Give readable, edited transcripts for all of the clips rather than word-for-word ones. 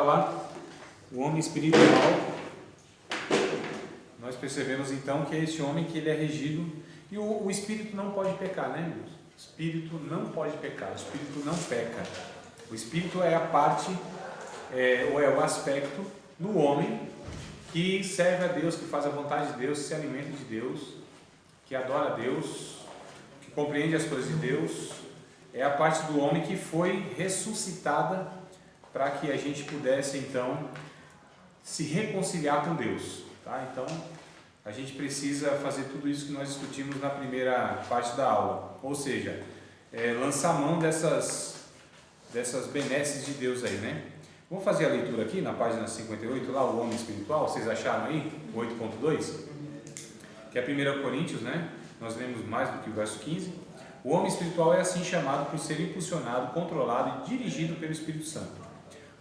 estava lá, o homem espiritual, nós percebemos então que é esse homem que ele é regido, e o espírito não pode pecar, né, irmãos? O espírito não pode pecar, o espírito não peca. O espírito é a parte, ou é o aspecto no homem que serve a Deus, que faz a vontade de Deus, que se alimenta de Deus, que adora a Deus, que compreende as coisas de Deus. É a parte do homem que foi ressuscitada para que a gente pudesse então se reconciliar com Deus, tá? Então a gente precisa fazer tudo isso que nós discutimos na primeira parte da aula, ou seja, lançar mão dessas benesses de Deus aí, né? Vamos fazer a leitura aqui na página 58, lá o homem espiritual, vocês acharam aí? 8.2, que é 1 Coríntios, né? Nós lemos mais do que o verso 15. O homem espiritual é assim chamado por ser impulsionado, controlado e dirigido pelo Espírito Santo.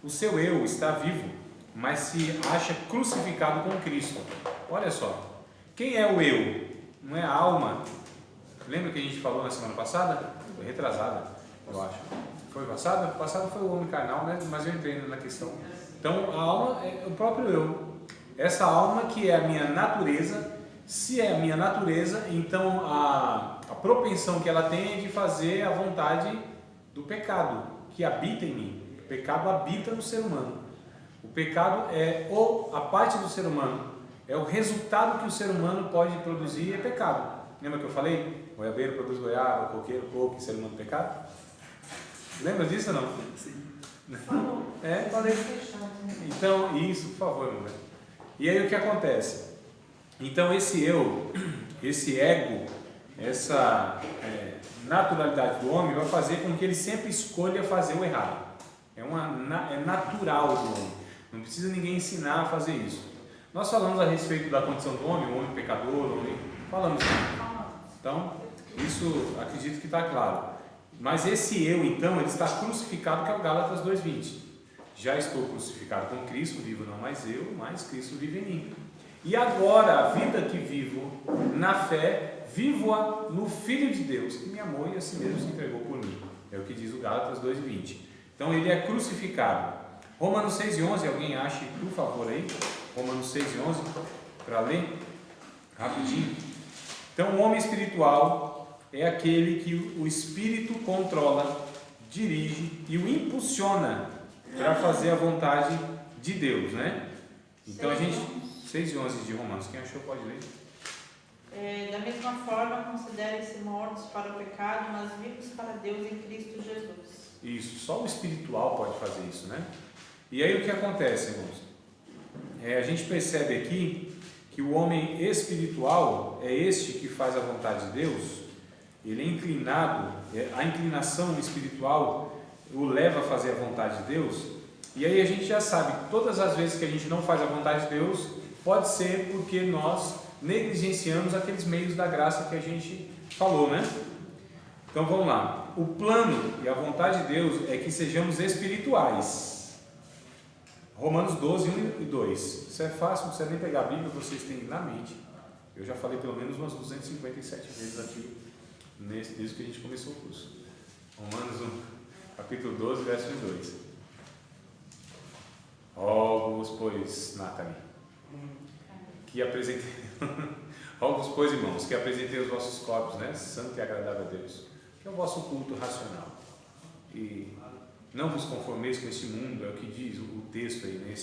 O seu eu está vivo, mas se acha crucificado com Cristo. Olha só, quem é o eu? Não é a alma? Lembra que a gente falou na semana passada? Foi retrasada, eu acho. Foi passada? Passada foi o homem carnal, né? Mas eu entrei na questão. Então a alma é o próprio eu. Essa alma que é a minha natureza. Se é a minha natureza, então a propensão que ela tem é de fazer a vontade do pecado que habita em mim. O pecado habita no ser humano. O pecado é a parte do ser humano, é o resultado que o ser humano pode produzir, é pecado. Lembra que eu falei? Goiabeiro produz goiaba, coqueiro, coco, ser humano pecado? Lembra disso ou não? Sim. Falei. Então, isso, por favor, meu. E aí o que acontece? Então esse eu, esse ego, essa naturalidade do homem vai fazer com que ele sempre escolha fazer o errado. É natural do homem. Não precisa ninguém ensinar a fazer isso. Nós falamos a respeito da condição do homem, o homem pecador, o homem... Falamos. Então, isso acredito que está claro. Mas esse eu, então, ele está crucificado, que é o Gálatas 2:20. Já estou crucificado com Cristo, vivo não mais eu, mas Cristo vive em mim. E agora, a vida que vivo na fé, vivo-a no Filho de Deus, que me amou e a si mesmo se entregou por mim. É o que diz o Gálatas 2:20. Então, ele é crucificado. Romanos 6:11, alguém ache, por favor, aí? Romanos 6:11, para ler, rapidinho. Então, o homem espiritual é aquele que o Espírito controla, dirige e o impulsiona para fazer a vontade de Deus, né? Então, a gente... 6:11 de Romanos, quem achou pode ler. Da mesma forma, considerem-se mortos para o pecado, mas vivos para Deus em Cristo Jesus. Isso, só o espiritual pode fazer isso, né? E aí o que acontece, irmãos? A gente percebe aqui que o homem espiritual é este que faz a vontade de Deus. Ele é inclinado, a inclinação espiritual o leva a fazer a vontade de Deus. E aí a gente já sabe, todas as vezes que a gente não faz a vontade de Deus, pode ser porque nós negligenciamos aqueles meios da graça que a gente falou, né? Então vamos lá. O plano e a vontade de Deus é que sejamos espirituais. Romanos 12:1-2. Isso é fácil, não precisa nem pegar a Bíblia, vocês têm na mente. Eu já falei pelo menos umas 257 vezes aqui, desde que a gente começou o curso. Romanos 1, capítulo 12, verso 2. Rogo-vos, pois, Nathalie, que apresentei, rogo-vos, pois, irmãos, que apresentei os vossos corpos, né, santo e agradável a Deus, que é o vosso culto racional. E não vos conformeis com este mundo, é o que diz o texto aí, né,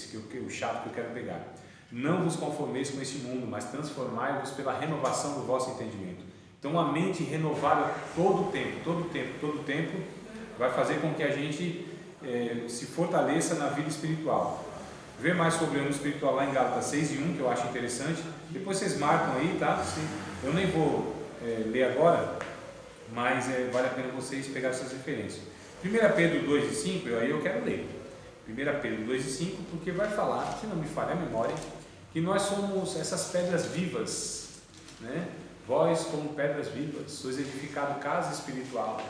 o chato que eu quero pegar. Não vos conformeis com este mundo, mas transformai-vos pela renovação do vosso entendimento. Então, a mente renovada todo o tempo, vai fazer com que a gente se fortaleça na vida espiritual. Ver mais sobre o ano espiritual lá em Gálatas 6:1, que eu acho interessante. Depois vocês marcam aí, tá? Eu nem vou ler agora, mas vale a pena vocês pegarem essas referências. 1 Pedro 2:5, aí eu quero ler. 1 Pedro 2:5, porque vai falar, se não me falha a memória, que nós somos essas pedras vivas, né? Vós como pedras vivas, sois edificado casa espiritual.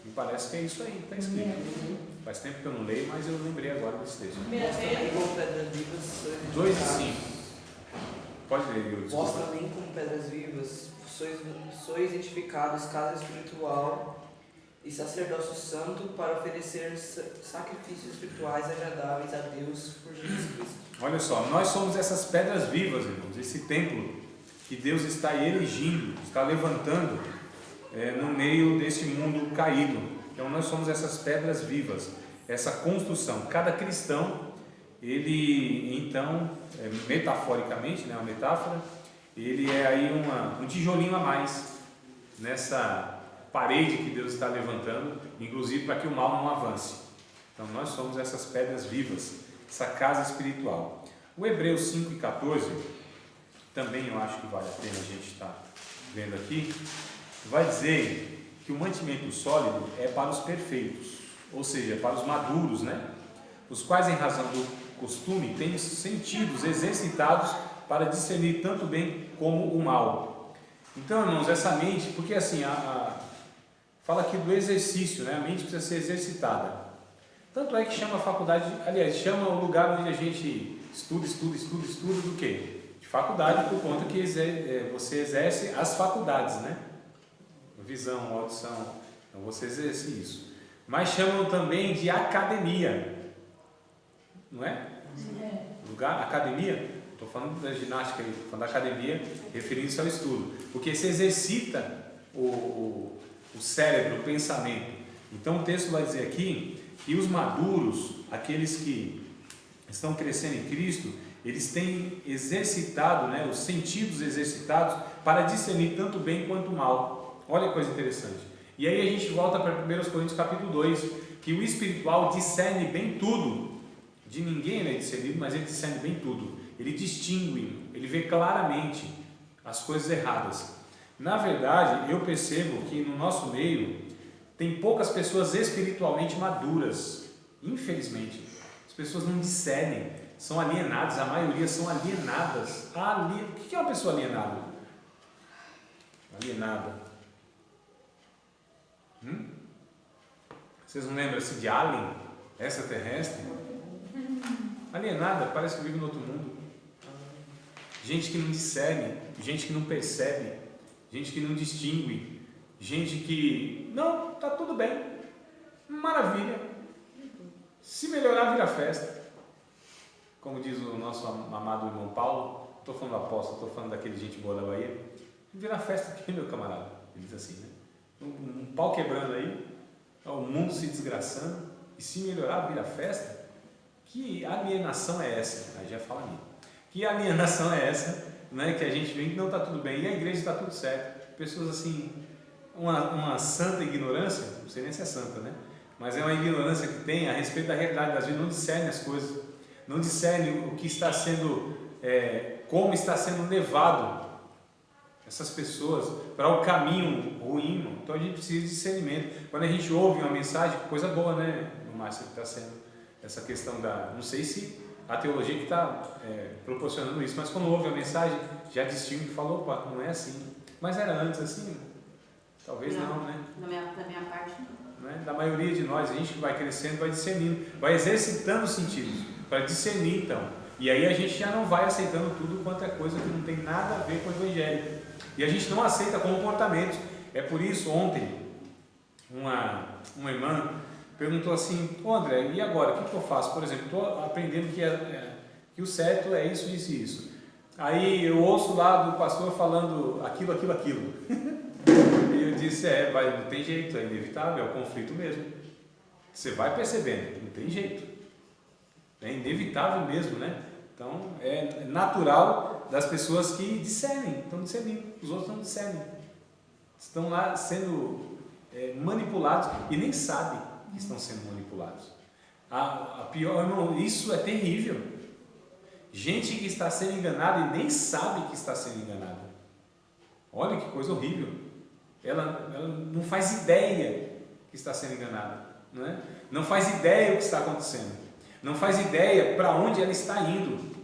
Me parece que é isso aí, está escrito. Faz tempo que eu não leio, mas eu lembrei agora desse texto. 2:5. Pode ler, eu Vós também como pedras vivas, sois edificados casa espiritual e sacerdócio santo para oferecer sacrifícios espirituais agradáveis a Deus por Jesus Cristo. Olha só, nós somos essas pedras vivas, irmãos, esse templo que Deus está erigindo, está levantando no meio desse mundo caído. Então nós somos essas pedras vivas, essa construção. Cada cristão, ele então, metaforicamente, né, uma metáfora, ele é aí um tijolinho a mais nessa parede que Deus está levantando, inclusive para que o mal não avance. Então nós somos essas pedras vivas, essa casa espiritual. O Hebreus 5:14, também eu acho que vale a pena a gente estar vendo aqui, vai dizer que o mantimento sólido é para os perfeitos, ou seja, para os maduros, né? Os quais, em razão do costume, têm os sentidos exercitados para discernir tanto o bem como o mal. Então, irmãos, essa mente, porque assim, fala aqui do exercício, né? A mente precisa ser exercitada. Tanto é que chama a faculdade, aliás, chama o lugar onde a gente estuda do quê? De faculdade, por conta que você exerce as faculdades, né? Visão, audição, então você exerce isso. Mas chamam também de academia, não é? Lugar, academia, estou falando da ginástica, estou falando da academia, referindo-se ao estudo, porque se exercita o cérebro, o pensamento. Então o texto vai dizer aqui que os maduros, aqueles que estão crescendo em Cristo, eles têm exercitado, né, os sentidos exercitados para discernir tanto o bem quanto o mal. Olha que coisa interessante. E aí a gente volta para 1 Coríntios capítulo 2, que o espiritual discerne bem tudo. De ninguém ele é discernido, mas ele discerne bem tudo. Ele distingue, ele vê claramente as coisas erradas. Na verdade, eu percebo que no nosso meio tem poucas pessoas espiritualmente maduras. Infelizmente, as pessoas não discernem, são alienadas, a maioria são alienadas. O que é uma pessoa alienada? Alienada. Vocês não lembram assim de alien, extraterrestre? Alienada, parece que vive no outro mundo. Gente que não discerne, gente que não percebe, gente que não distingue, gente que, não, está tudo bem, maravilha, se melhorar vira festa. Como diz o nosso amado irmão Paulo, estou falando do apóstolo, estou falando daquele gente boa da Bahia, vira festa aqui, meu camarada, ele diz assim, né? Um pau quebrando aí, o mundo se desgraçando, e se melhorar vira festa. Que alienação é essa? Aí já fala ali. Que alienação é essa, né? Que a gente vê que não está tudo bem e a igreja está tudo certo. Pessoas assim, uma santa ignorância, não sei nem se é santa, né? Mas é uma ignorância que tem a respeito da realidade das vidas, não discerne as coisas, não discerne o que está sendo, como está sendo levado essas pessoas para o caminho ruim. Então a gente precisa de discernimento. Quando a gente ouve uma mensagem, coisa boa, né, Márcio, que está sendo essa questão não sei se a teologia que está proporcionando isso, mas quando ouve a mensagem, já distingue e falou, opa, não é assim. Mas era antes assim? Talvez não, né? Da minha parte não. Da maioria de nós, a gente que vai crescendo, vai discernindo, vai exercitando os sentidos, para discernir então. E aí a gente já não vai aceitando tudo quanto é coisa que não tem nada a ver com o Evangelho. E a gente não aceita comportamentos. É por isso, ontem, uma irmã perguntou assim, André, e agora, o que eu faço? Por exemplo, estou aprendendo que o certo é isso, isso e isso. Aí eu ouço lá do pastor falando aquilo. E eu disse, não tem jeito, é inevitável, é o conflito mesmo. Você vai percebendo, não tem jeito. É inevitável mesmo, né? Então, é natural das pessoas que discernem, estão discernindo, os outros não discernem. Estão lá sendo manipulados e nem sabem que estão sendo manipulados. A pior, irmão, isso é terrível. Gente que está sendo enganada e nem sabe que está sendo enganada. Olha que coisa horrível. Ela não faz ideia que está sendo enganada, não é? Não faz ideia o que está acontecendo. Não faz ideia para onde ela está indo.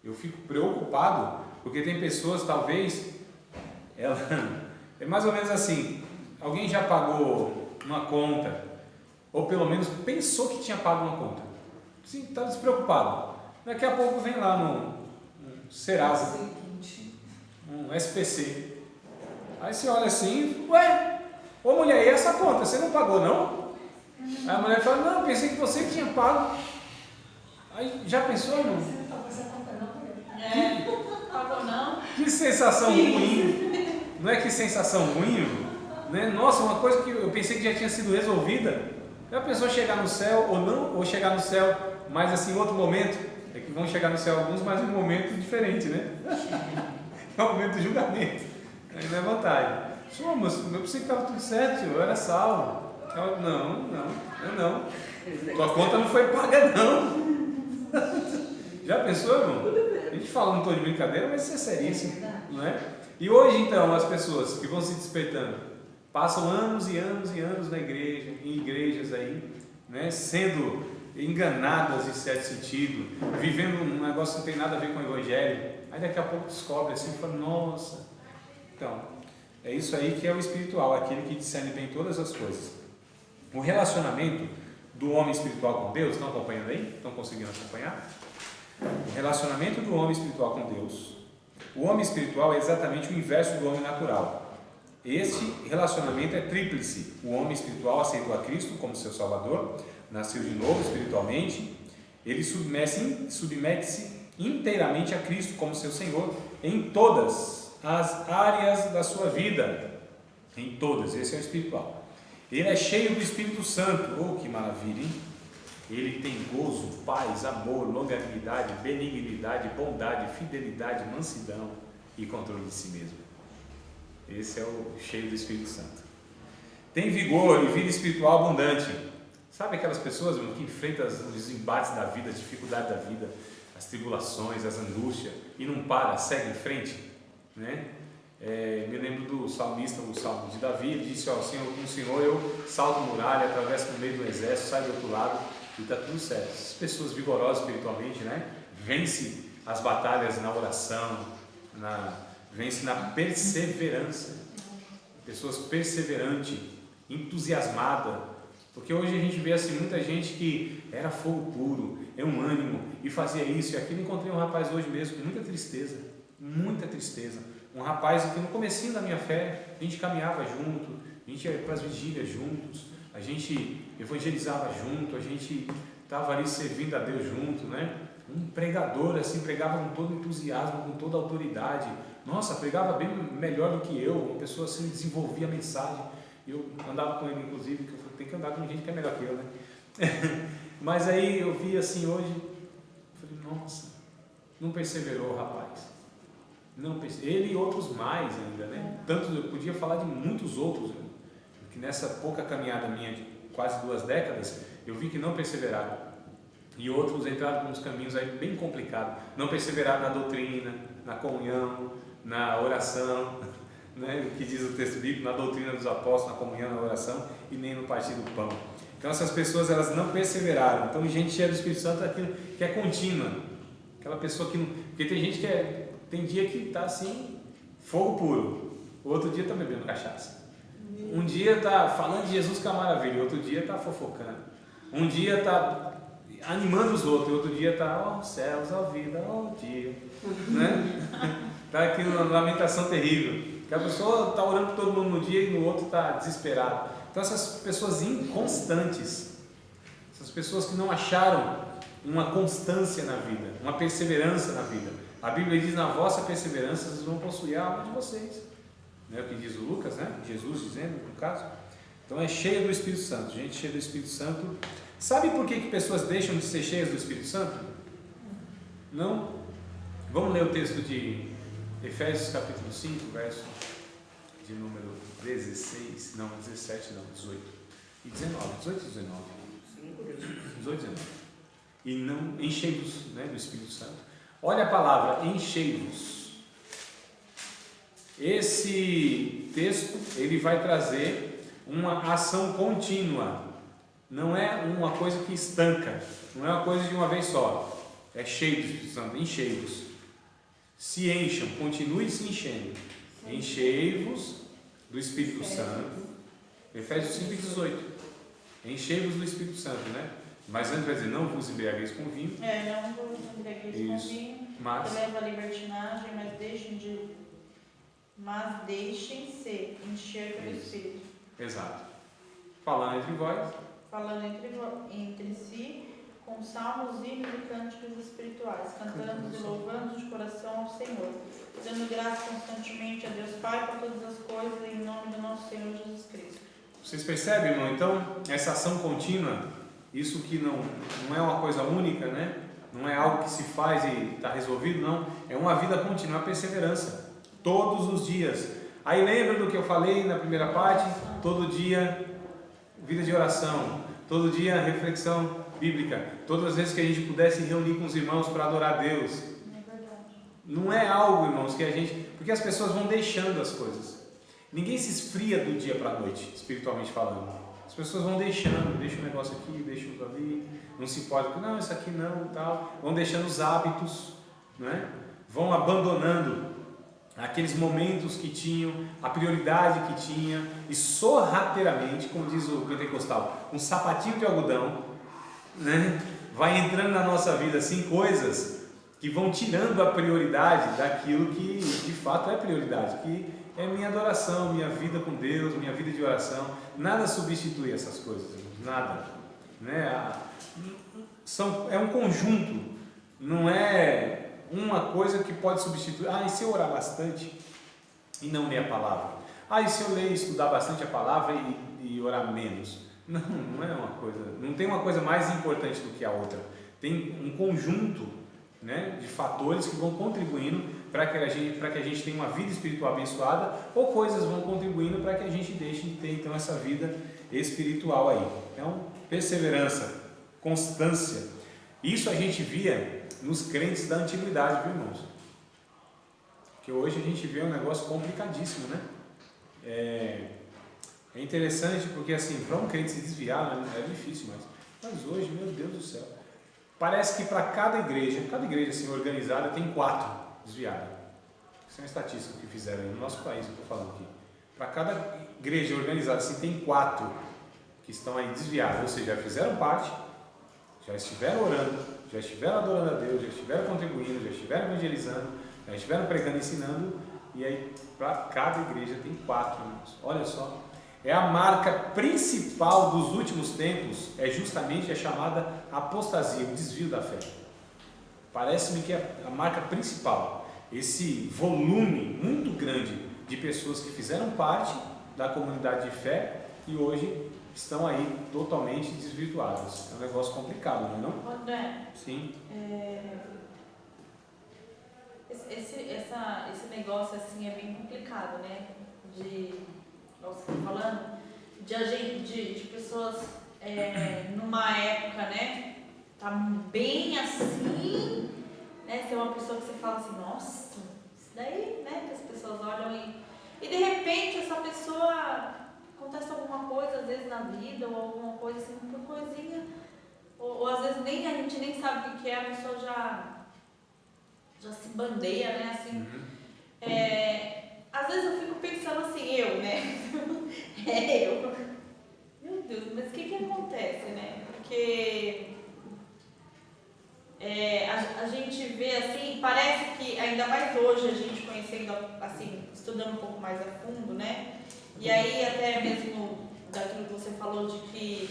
Eu fico preocupado, porque tem pessoas, talvez, é mais ou menos assim, alguém já pagou uma conta, ou pelo menos pensou que tinha pago uma conta. Sim, está despreocupado. Daqui a pouco vem lá no Serasa, um SPC. Aí você olha assim, Ô mulher, e essa conta? Você não pagou não? Aí a mulher fala, não, pensei que você tinha pago. Aí já pensou, irmão? Você não pagou essa conta não? Pagou não? Que sensação ruim. Não é que sensação ruim, irmão? Né? Nossa, uma coisa que eu pensei que já tinha sido resolvida. Já pensou chegar no céu ou não? Ou chegar no céu, mas assim, em outro momento? É que vão chegar no céu alguns, mas em um momento diferente, né? É o momento do julgamento. Aí não é vantagem. Senhor, mas eu pensei que estava tudo certo, eu era salvo. Ela, não. Tua conta não foi paga, não. Já pensou, irmão? A gente fala, não estou de brincadeira, mas isso é seríssimo, não é? E hoje, então, as pessoas que vão se despertando, passam anos e anos e anos na igreja, em igrejas aí, né, sendo enganadas em certo sentido, vivendo um negócio que não tem nada a ver com o evangelho, aí daqui a pouco descobre assim e fala, nossa. Então, é isso aí que é o espiritual, aquele que discerne bem todas as coisas. O relacionamento do homem espiritual com Deus, estão acompanhando aí? Estão conseguindo acompanhar? O relacionamento do homem espiritual com Deus. O homem espiritual é exatamente o inverso do homem natural. Este relacionamento é tríplice. O homem espiritual aceitou a Cristo como seu Salvador, nasceu de novo espiritualmente, ele submete-se inteiramente a Cristo como seu Senhor em todas as áreas da sua vida. Em todas, esse é o espiritual. Ele é cheio do Espírito Santo. Oh, que maravilha, hein? Ele tem gozo, paz, amor, longanimidade, benignidade, bondade, fidelidade, mansidão e controle de si mesmo. Esse é o cheio do Espírito Santo. Tem vigor e vida espiritual abundante. Sabe aquelas pessoas, irmão, que enfrentam os embates da vida, as dificuldades da vida, as tribulações, as angústias, e não para, segue em frente, né? Me lembro do salmista, o Salmo de Davi, ele disse, ó, Senhor, com o Senhor eu salto muralha, atravesso no meio do exército, saio do outro lado e está tudo certo. Essas pessoas vigorosas espiritualmente, né? Vence as batalhas na oração, vence na perseverança. Pessoas perseverantes, entusiasmadas, porque hoje a gente vê assim muita gente que era fogo puro, é um ânimo e fazia isso e aquilo. Encontrei um rapaz hoje mesmo com muita tristeza. Um rapaz que no comecinho da minha fé, a gente caminhava junto, a gente ia para as vigílias juntos, a gente evangelizava junto, a gente estava ali servindo a Deus junto, né? Um pregador assim, pregava com todo entusiasmo, com toda autoridade. Nossa, pregava bem melhor do que eu, uma pessoa assim desenvolvia a mensagem. Eu andava com ele, inclusive, que eu falei, tem que andar com gente que é melhor que eu, né? Mas aí eu vi assim hoje, eu falei, nossa, não perseverou o rapaz. Ele e outros mais ainda, né? Tanto eu podia falar de muitos outros, né? Que nessa pouca caminhada minha de quase 2 décadas, eu vi que não perseveraram. E outros entraram por uns caminhos aí bem complicados. Não perseveraram na doutrina, na comunhão, na oração, né? O que diz o texto bíblico, na doutrina dos apóstolos, na comunhão, na oração e nem no partir do pão. Então essas pessoas, elas não perseveraram. Então gente cheia do Espírito Santo é aquilo que é contínua. Aquela pessoa que não... Porque tem gente que tem dia que está assim, fogo puro. O outro dia está bebendo cachaça. Um dia está falando de Jesus que é uma maravilha. Outro dia está fofocando. Um dia está animando os outros. Outro dia está, ó céus, ó vida, ó dia. Né? Está aqui numa lamentação terrível. Que a pessoa está orando por todo mundo no dia e no outro está desesperado. Então essas pessoas inconstantes, essas pessoas que não acharam uma constância na vida, uma perseverança na vida. A Bíblia diz, na vossa perseverança vocês vão possuir a alma de vocês. Não é o que diz o Lucas, né? Jesus dizendo, no caso. Então é cheia do Espírito Santo, gente cheia do Espírito Santo. Sabe por que pessoas deixam de ser cheias do Espírito Santo? Não? Vamos ler o texto de Efésios capítulo 5, verso de número 16, não, 17, não, 18 e 19, 18 e 19. 18 e 19. E não enchei-vos, né, do Espírito Santo. Olha a palavra, enchei-vos. Esse texto, ele vai trazer uma ação contínua. Não é uma coisa que estanca, não é uma coisa de uma vez só. É cheio do Espírito Santo, enchei-vos. Se encham, continue se enchendo. Enchei-vos do Espírito Santo. Efésios 5:18. Enchei-vos do Espírito Santo, né? Mas antes vai dizer, não vos embriagueis com vinho. Não vos embriagueis com vinho, mas... que leva à libertinagem, mas deixem-se encher pelo Espírito. Exato. Falando entre vós. Falando entre si, com salmos, hinos e cânticos espirituais, cantando e louvando de coração ao Senhor, dando graça constantemente a Deus Pai por todas as coisas, em nome do nosso Senhor Jesus Cristo. Vocês percebem, irmão? Então, essa ação contínua, isso que não é uma coisa única, né? Não é algo que se faz e está resolvido, não. É uma vida contínua, uma perseverança. Todos os dias. Aí lembra do que eu falei na primeira parte? Todo dia, vida de oração. Todo dia, reflexão bíblica. Todas as vezes que a gente pudesse reunir com os irmãos para adorar a Deus. É verdade. Não é algo, irmãos, que a gente... Porque as pessoas vão deixando as coisas. Ninguém se esfria do dia para a noite, espiritualmente falando. As pessoas vão deixando, deixa um negócio aqui, deixa outro ali, não se pode, não, isso aqui não, tal. Vão deixando os hábitos, né? Vão abandonando aqueles momentos que tinham, a prioridade que tinha, e sorrateiramente, como diz o pentecostal, um sapatinho de algodão, né? Vai entrando na nossa vida assim coisas que vão tirando a prioridade daquilo que de fato é prioridade, que é minha adoração, minha vida com Deus, minha vida de oração. Nada substitui essas coisas, nada, né? É um conjunto, não é uma coisa que pode substituir. E se eu orar bastante e não ler a palavra? E se eu ler e estudar bastante a palavra e orar menos? Não é uma coisa, não tem uma coisa mais importante do que a outra. Tem um conjunto, né, de fatores que vão contribuindo para que a gente tenha uma vida espiritual abençoada, ou coisas vão contribuindo para que a gente deixe de ter então essa vida espiritual aí. Então, perseverança, constância. Isso a gente via nos crentes da antiguidade, viu, irmãos? Porque hoje a gente vê um negócio complicadíssimo, né? É interessante porque assim, para um crente se desviar é difícil, mas hoje, meu Deus do céu, parece que para cada igreja assim organizada tem 4 desviadas. Isso é uma estatística que fizeram aí no nosso país, eu estou falando aqui. Para cada igreja organizada assim tem 4 que estão aí desviadas, ou seja, já fizeram parte, já estiveram orando, já estiveram adorando a Deus, já estiveram contribuindo, já estiveram evangelizando, já estiveram pregando e ensinando, e aí para cada igreja tem 4, irmãos. Olha só. É a marca principal dos últimos tempos, é justamente a chamada apostasia, o desvio da fé. Parece-me que é a marca principal, esse volume muito grande de pessoas que fizeram parte da comunidade de fé e hoje estão aí totalmente desvirtuadas. É um negócio complicado, não é não? André, Sim. Esse negócio assim é bem complicado, né? Você está falando de pessoas numa época, né? Tá bem assim, né? Ser uma pessoa que você fala assim, nossa, isso daí, né? Que as pessoas olham e de repente essa pessoa acontece alguma coisa, às vezes na vida, ou alguma coisa assim, uma coisinha, ou às vezes a gente nem sabe o que é, a pessoa já se bandeia, né? Assim. Às vezes eu fico pensando assim, né? Meu Deus, mas o que acontece, né? Porque a gente vê assim, parece que ainda mais hoje a gente conhecendo, assim, estudando um pouco mais a fundo, né? E aí até mesmo daquilo que você falou de que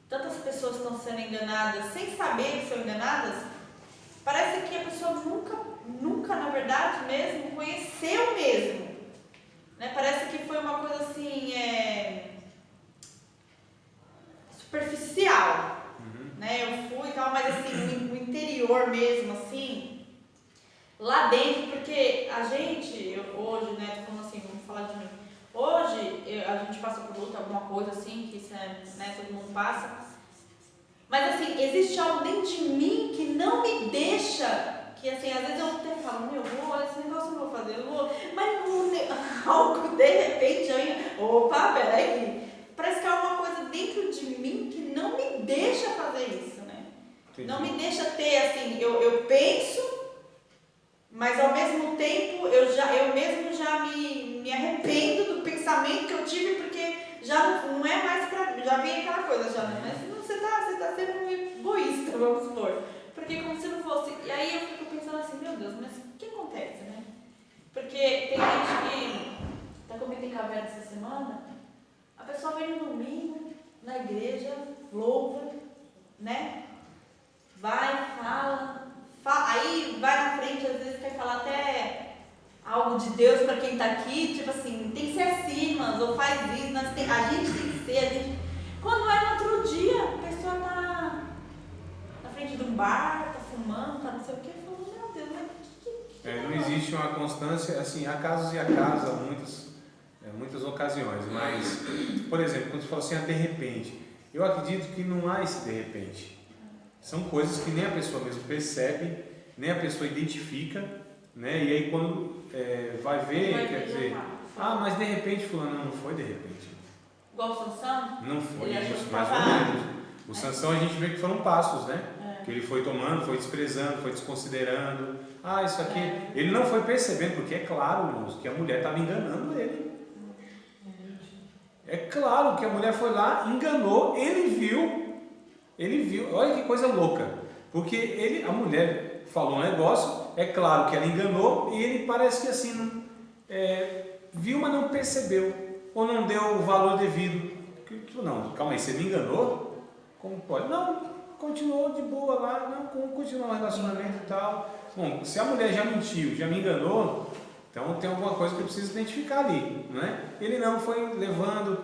tantas pessoas estão sendo enganadas sem saber que são enganadas, parece que a pessoa nunca na verdade mesmo conheceu mesmo, né? Parece que foi uma coisa assim superficial, né? Eu fui e tal, mas assim no interior mesmo, assim, lá dentro, porque a gente hoje, né? Tô falando assim, vamos falar de mim. Hoje a gente passa por luta, alguma coisa assim que isso né? Todo mundo passa. Mas assim, existe algo dentro de mim que não me deixa, que assim, às vezes eu até falo, esse negócio eu não vou fazer, mas algo de repente opa, peraí, parece que há uma coisa dentro de mim que não me deixa fazer isso, né? Entendi. Não me deixa ter, assim, eu penso, mas ao mesmo tempo eu mesmo já me arrependo do pensamento que eu tive, porque já não é mais pra mim, já vem aquela coisa, já não é, você tá sendo um egoísta, vamos supor, porque como se não fosse, e aí eu fico pensando assim, meu Deus, mas o que acontece, né? Porque tem gente que, até comentei com a Vera essa semana, a vem no domingo na igreja, louva, né? Vai, fala, aí vai na frente, às vezes quer falar até algo de Deus para quem está aqui, tipo assim, tem que ser assim, mas ou faz isso, a gente tem que ser, Quando é no outro dia, a pessoa tá na frente de um bar, tá fumando, tá não sei o que, falando, meu Deus, mas Não existe uma constância, assim, há casos e há casos, há muitas ocasiões, mas, por exemplo, quando você fala assim, de repente, eu acredito que não há esse de repente. São coisas que nem a pessoa mesmo percebe, nem a pessoa identifica, né? E aí quando vai ver, quer dizer, mas de repente fulano, não foi de repente. Igual o Sansão? Não foi Ele achou isso, que mais ou tava- menos. O Sansão a gente vê que foram passos, né? Que ele foi tomando, foi desprezando, foi desconsiderando. Isso aqui. Ele não foi percebendo, porque é claro, irmãos, que a mulher estava enganando ele. É claro que a mulher foi lá, enganou, ele viu, olha que coisa louca, porque a mulher falou um negócio, é claro que ela enganou, e ele parece que assim, viu, mas não percebeu, ou não deu o valor devido. Não, calma aí, você me enganou? Como pode? Não, continuou de boa lá, não, como continuar o relacionamento e tal. Bom, se a mulher já mentiu, já me enganou, então tem alguma coisa que eu preciso identificar ali, não é? Ele não foi levando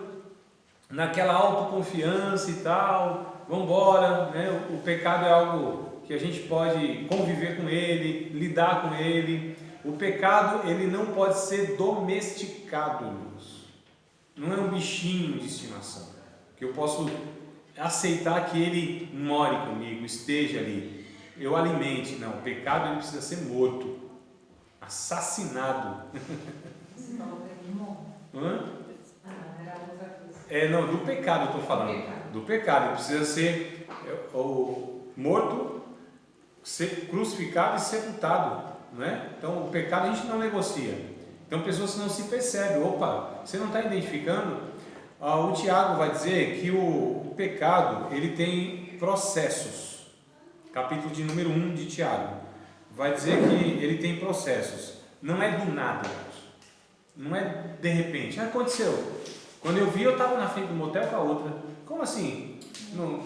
naquela autoconfiança e tal, vamos embora, né? O pecado é algo que a gente pode conviver com ele, lidar com ele. O pecado, ele não pode ser domesticado, irmãos. Não é um bichinho de estimação, que eu posso aceitar que ele more comigo, esteja ali, eu alimente. Não, o pecado ele precisa ser morto, assassinado. Não, do pecado eu estou falando. Do pecado, ele precisa ser morto, ser crucificado e sepultado, não é? Então o pecado a gente não negocia. Então pessoas não se percebem, você não está identificando? O Tiago vai dizer que o pecado ele tem processos. Capítulo de número 1 de Tiago vai dizer que ele tem processos. Não é do nada, não é de repente. Aconteceu. Quando eu vi, eu estava na frente do motel com a outra. Como assim? Não,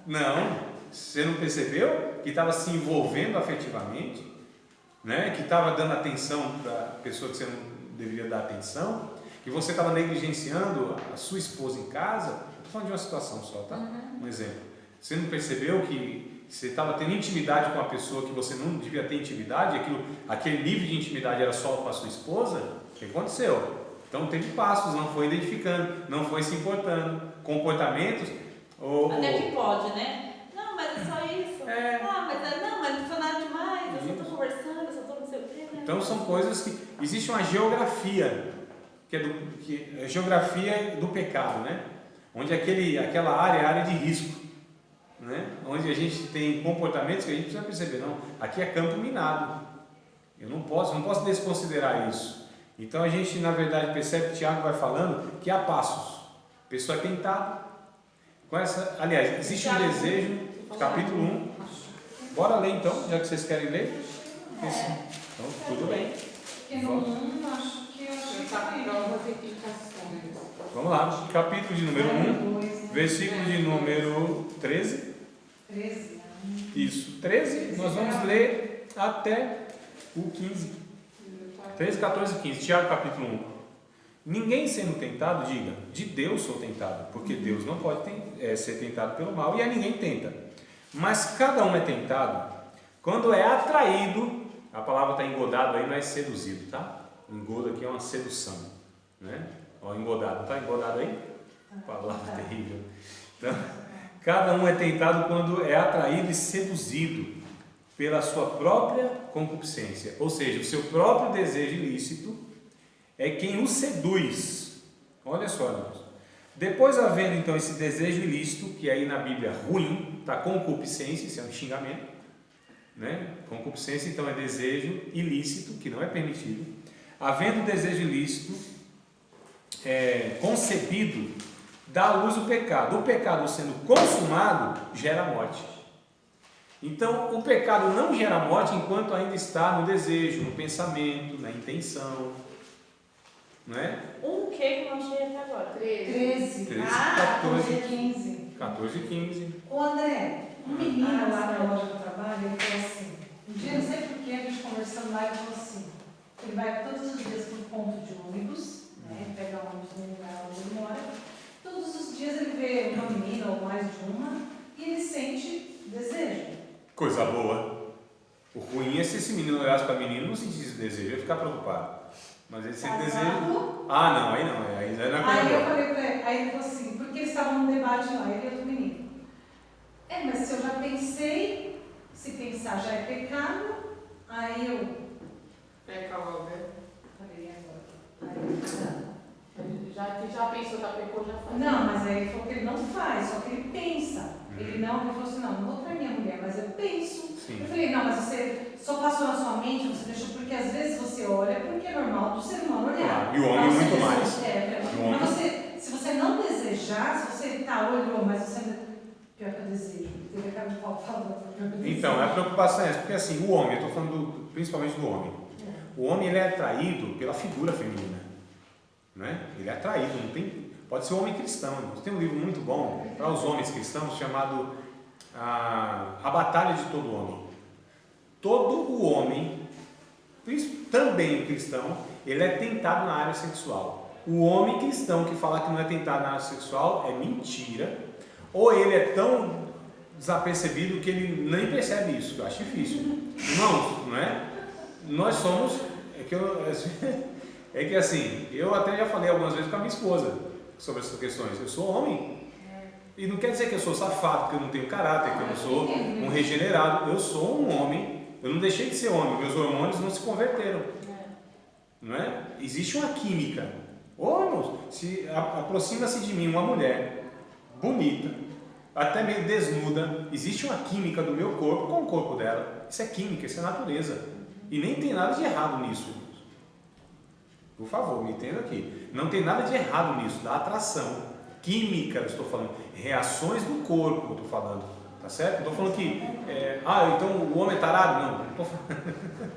não. Você não percebeu que estava se envolvendo afetivamente, né? Que estava dando atenção para a pessoa que você não deveria dar atenção, que você estava negligenciando a sua esposa em casa? Estou falando de uma situação só, tá? Um exemplo. Você não percebeu que você estava tendo intimidade com uma pessoa que você não devia ter intimidade? Aquele nível de intimidade era só com a sua esposa? O que aconteceu? Então teve passos, não foi identificando, não foi se importando, comportamentos. Até que pode, né? Não, mas é só isso. Mas não foi nada demais, eu só estou conversando, eu só estou não sei o quê. Né? Então são coisas que. Existe uma geografia, que é a geografia do pecado, né? Onde aquela área é área de risco, né? Onde a gente tem comportamentos que a gente precisa perceber, não, aqui é campo minado. Eu não posso desconsiderar isso. Então a gente, na verdade, percebe que Tiago vai falando que há passos. A pessoa é tentada. Aliás, existe um desejo, capítulo 1. Bora ler então, já que vocês querem ler. Então, tudo bem. Porque no 1, acho que Vamos lá, capítulo de número 1, versículo de número 13. 13. Isso, 13, nós vamos ler até o 15. 13, 14 e 15, Tiago capítulo 1. Ninguém sendo tentado, diga, de Deus sou tentado, porque Deus não pode ser tentado pelo mal, e a ninguém tenta. Mas cada um é tentado quando é atraído, a palavra está engodado aí, não é seduzido, tá? Engodo aqui é uma sedução, né? Engodado, tá engodado aí? Palavra terrível. Então, cada um é tentado quando é atraído e seduzido pela sua própria concupiscência, ou seja, o seu próprio desejo ilícito é quem o seduz. Olha só, irmãos. Depois, havendo então esse desejo ilícito, que aí na Bíblia ruim, está concupiscência, isso é um xingamento, né? Concupiscência então é desejo ilícito, que não é permitido. Havendo desejo ilícito concebido, dá à luz o pecado. O pecado sendo consumado gera morte. Então, o pecado não gera morte enquanto ainda está no desejo, no pensamento, na intenção. Não é? Um que eu não achei até agora. 13. 13, Ah, 14, 15. 14 e 15. Ô André, um menino Ah, lá certo. na loja do trabalho, ele falou assim, um dia, não sei porquê, a gente conversando lá, ele falou assim, ele vai todos os dias para o ponto de ônibus, né, pega o ônibus no lugar onde ele mora, todos os dias ele vê uma menina ou mais de uma, e ele sente desejo. Coisa boa. O ruim é se esse menino olhasse para a menina e não sentisse desejo, eu ia ficar preocupado. Mas ele sente desejo. Casado. Ah, não, aí não, aí não é na coisa Aí eu boa. falei pra ele, aí ele falou assim, porque eles estavam num debate lá, ele e outro menino. Mas se eu já pensei, se pensar já é pecado, aí eu Peca logo, né? falei agora. Aí, Já pensou, já pecou, já faz. não, mas aí ele falou que ele não faz, só que ele pensa. Ele falou assim, não vou pra minha mulher, mas eu penso. Sim. Eu falei, não, mas você só passou na sua mente, você deixou, porque às vezes você olha, porque é normal do ser humano olhar. Claro, e o homem Mas você muito mais. deseja, O homem- mas você, se você não desejar, se você olhou, mas você ainda. Pior que eu desejo. Ele acaba de falar, pior que eu desejo. Então, a preocupação é essa, porque assim, o homem, eu estou falando principalmente do homem. O homem ele é atraído pela figura feminina. Né? Ele é atraído, não tem. Pode ser um homem cristão. Tem um livro muito bom para os homens cristãos chamado A Batalha de Todo Homem. Todo o homem, também o cristão, ele é tentado na área sexual. O homem cristão que fala que não é tentado na área sexual é mentira, ou ele é tão desapercebido que ele nem percebe isso, que eu acho difícil. Irmãos, não é? Nós somos. É que assim, eu até já falei algumas vezes com a minha esposa sobre essas questões. Eu sou homem. E não quer dizer que eu sou safado, que eu não tenho caráter, que eu não sou um regenerado. Eu sou um homem. Eu não deixei de ser homem. Meus hormônios não se converteram. Não é? Existe uma química. Ô, irmãos, se aproxima-se de mim uma mulher bonita, até meio desnuda, existe uma química do meu corpo com o corpo dela. Isso é química, isso é natureza. E nem tem nada de errado nisso. Por favor, me entenda aqui. Não tem nada de errado nisso, da atração. Química, eu estou falando. Reações do corpo, eu estou falando. Tá certo? Não estou falando que. Então o homem é tarado? Não estou falando.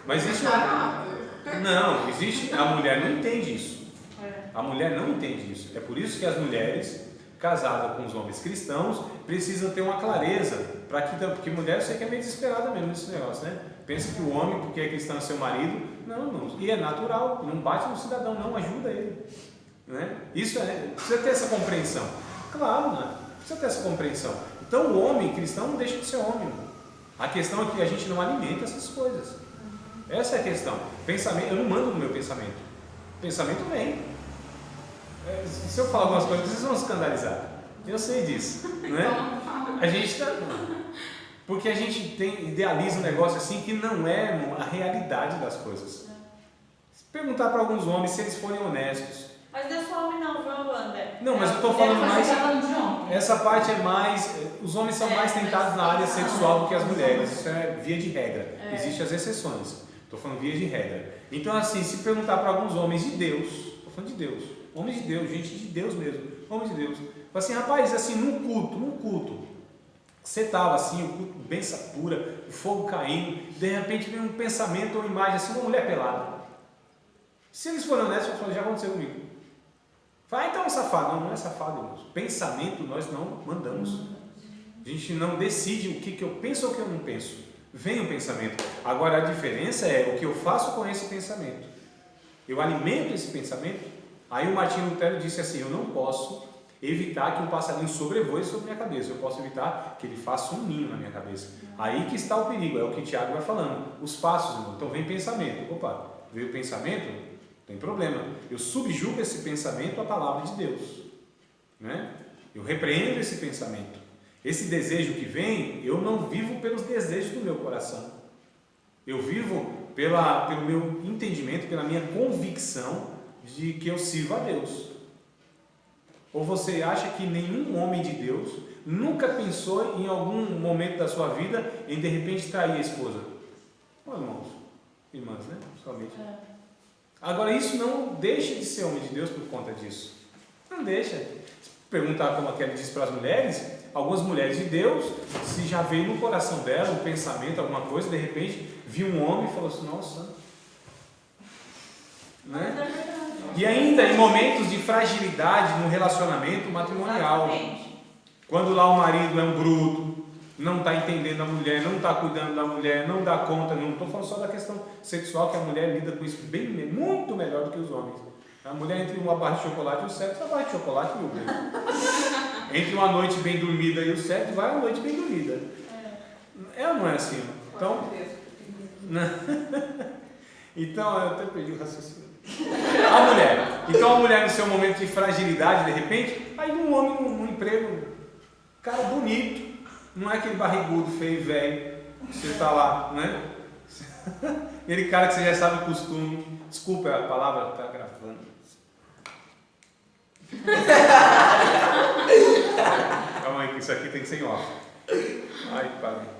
Mas existe uma. Não, existe. A mulher não entende isso. A mulher não entende isso. É por isso que as mulheres casadas com os homens cristãos precisam ter uma clareza. Porque mulher, eu sei que é meio desesperada mesmo nesse negócio, né? Pensa que o homem, porque é cristão, é seu marido. Não. E é natural. Não bate no cidadão, não. Ajuda ele. Né? Isso precisa ter essa compreensão. Claro, né? Precisa ter essa compreensão. Então o homem cristão não deixa de ser homem. A questão é que a gente não alimenta essas coisas. Essa é a questão. Pensamento, eu não mando no meu pensamento. O pensamento vem. Se eu falar algumas coisas, vocês vão escandalizar. Eu sei disso. Né? A gente está. Porque a gente idealiza um negócio assim que não é a realidade das coisas. Se perguntar para alguns homens se eles forem honestos. Mas não é só homem não, viu, André? Não, mas eu estou falando Mas mais. você tá falando de homem. Essa parte é mais. Os homens são mais tentados na área sexual do que as mulheres. Isso é via de regra. Existem as exceções. Estou falando via de regra. Então, assim, se perguntar para alguns homens de Deus, estou falando de Deus, homens de Deus, gente de Deus mesmo, homens de Deus, fala assim, rapaz, assim, num culto, você estava assim, o culto, bênção pura, o fogo caindo, de repente vem um pensamento ou uma imagem assim, uma mulher pelada. Se eles forem honestos, eu falo, já aconteceu comigo. Fala, então é safado. Não é safado, irmãos. Pensamento nós não mandamos. A gente não decide o que eu penso ou o que eu não penso. Vem o pensamento. Agora a diferença é o que eu faço com esse pensamento. Eu alimento esse pensamento. Aí o Martinho Lutero disse assim, eu não posso evitar que um passarinho sobrevoe sobre minha cabeça. Eu posso evitar que ele faça um ninho na minha cabeça. Aí que está o perigo, é o que o Tiago vai falando. Os passos, irmão. Então vem pensamento. Opa, veio o pensamento? Tem problema. Eu subjugo esse pensamento à palavra de Deus. Né? Eu repreendo esse pensamento. Esse desejo que vem, eu não vivo pelos desejos do meu coração. Eu vivo pelo meu entendimento, pela minha convicção de que eu sirvo a Deus. Ou você acha que nenhum homem de Deus nunca pensou em algum momento da sua vida em de repente trair a esposa? Bom, irmãs, né? Somente. Agora, isso não deixa de ser homem de Deus por conta disso. Não deixa. Se perguntar como a Kelly disse para as mulheres, algumas mulheres de Deus, se já veio no coração dela um pensamento, alguma coisa, de repente viu um homem e falou assim, nossa. Né? E ainda em momentos de fragilidade no relacionamento matrimonial. Exatamente. Quando lá o marido é um bruto, não está entendendo a mulher, não está cuidando da mulher, não dá conta, não estou falando só da questão sexual, que a mulher lida com isso muito melhor do que os homens. A mulher entre uma barra de chocolate e o sexo, a barra de chocolate e o beijo. Entre uma noite bem dormida e o sexo, vai a noite bem dormida. É ou não é assim? Então, então eu até perdi o raciocínio. A mulher. Então a mulher no seu momento de fragilidade, de repente, aí um homem num emprego, cara bonito, não é aquele barrigudo, feio, velho, você está lá, né? Aquele cara que você já sabe o costume. Desculpa a palavra, está gravando. Calma aí, que isso aqui tem que ser em off. Ai, padre.